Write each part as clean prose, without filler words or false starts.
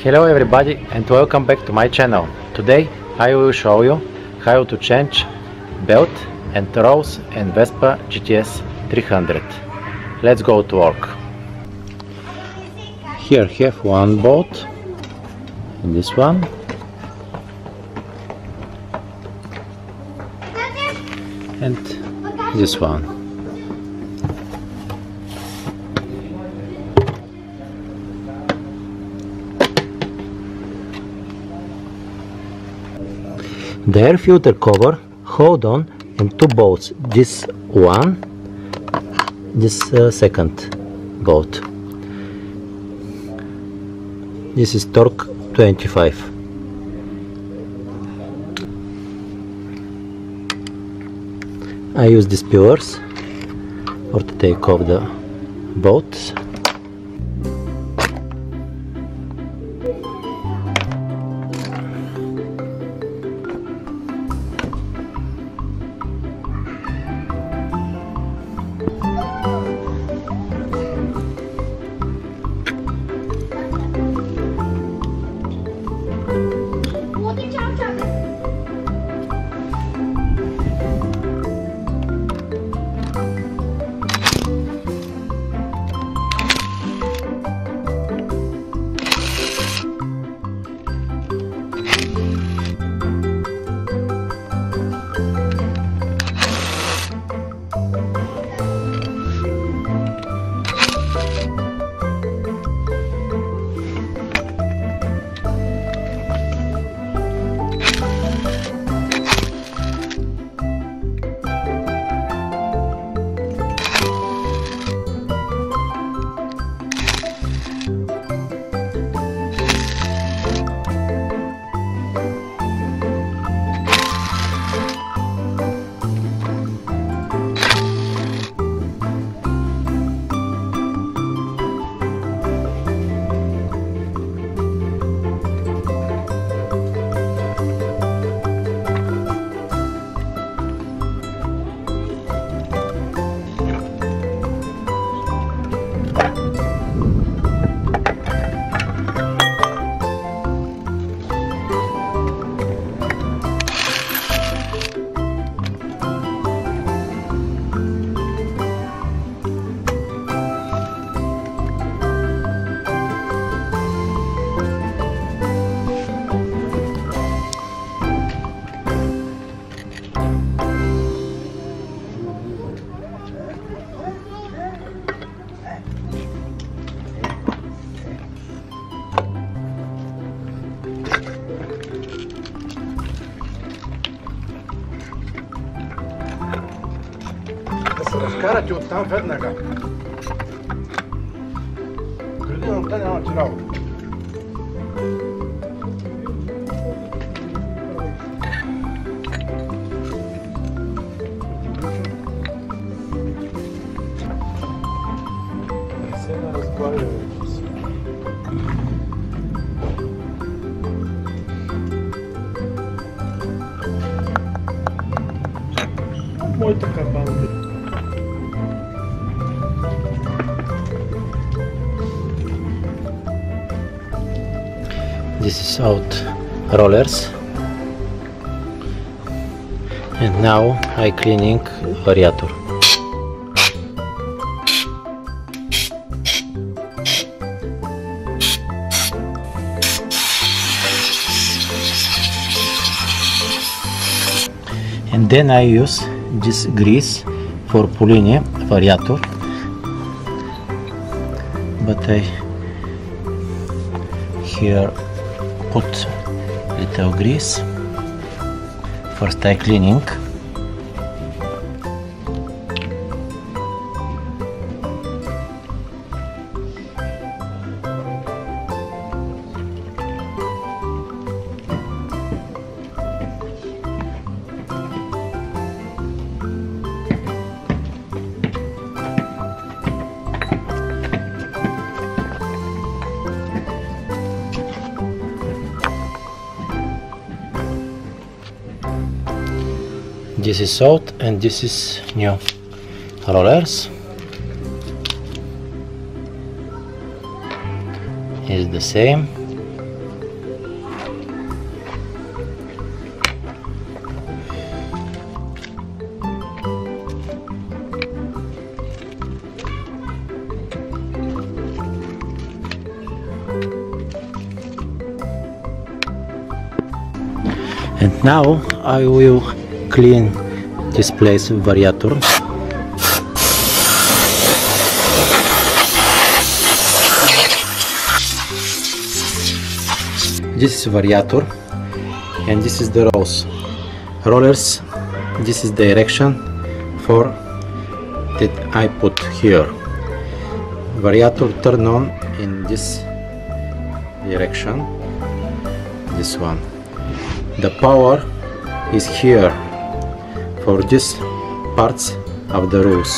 Hello everybody and welcome back to my channel. Today I will show you how to change belt and rolls in Vespa GTS 300. Let's go to work. Here have one bolt and this one, and this one. The air filter cover hold on and two bolts, this one, this second bolt. This is torque 25. I use these pillars or to take off the bolts. Разкарате оттам веднага. Градината няма ти работа. Не се разговаря. Моята кабана. This is out rollers, and now I cleaning variator. And then I use this grease for pulling variator, but I here put little grease. First I cleaning. This is old and this is new rollers. Is the same. And now I will clean this place with variator. This is variator and this is the rollers. This is direction for that I put here. Variator turn on in this direction, this one. The power is here for this parts of the rules.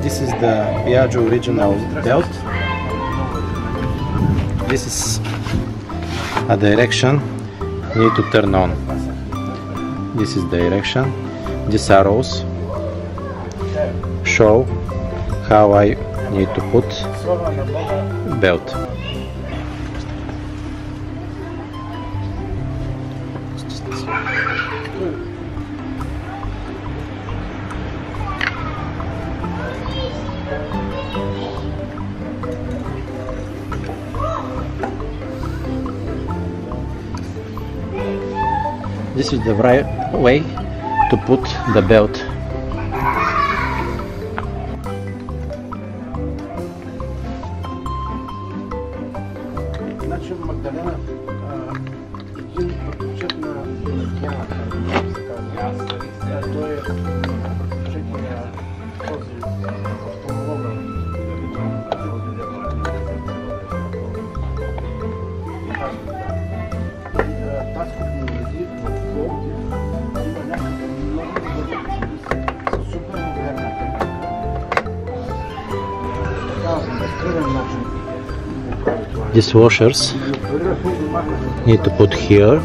This is the Piaggio original belt. This is a direction need to turn on. This is direction. These arrows show how I need to put belt. This is the right way to put the belt. Значи Магдалена един пътчет на океана, се казва. Той е пътчет на този автомобил. Тази технология в Пловдив има някакви много добри с супер модерна техника. Така, за безкръвен начин. These washers need to put here.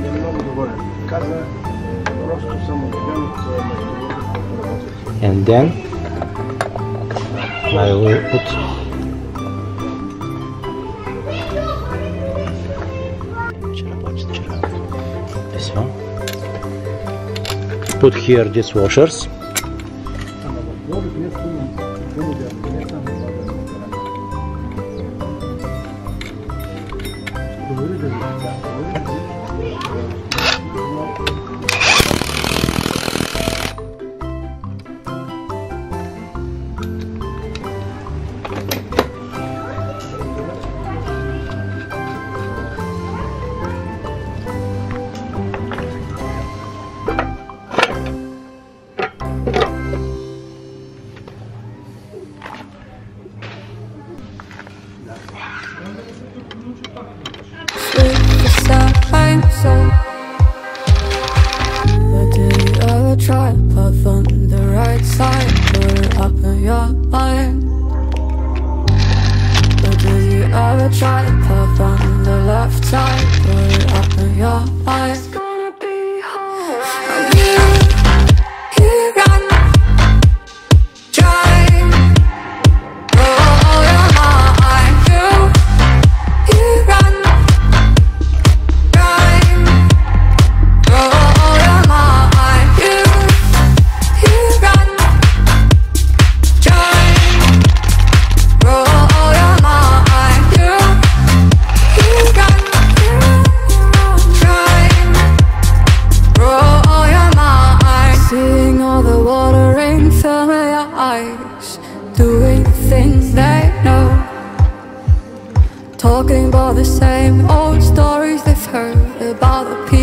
And then I will put this one. Put here these washers. But did you ever try puff on the right side, put it up in your mind? But did you ever try to puff on the left side, put it up in your mind? It's gonna be alright. You run, drive, roll your mind. You run, drive, roll your mind. You run, drive, roll your mind. You run, drive, roll your mind. Seeing all the water rain fill your eyes, doing things they know, talking about the same old stories they've heard about the people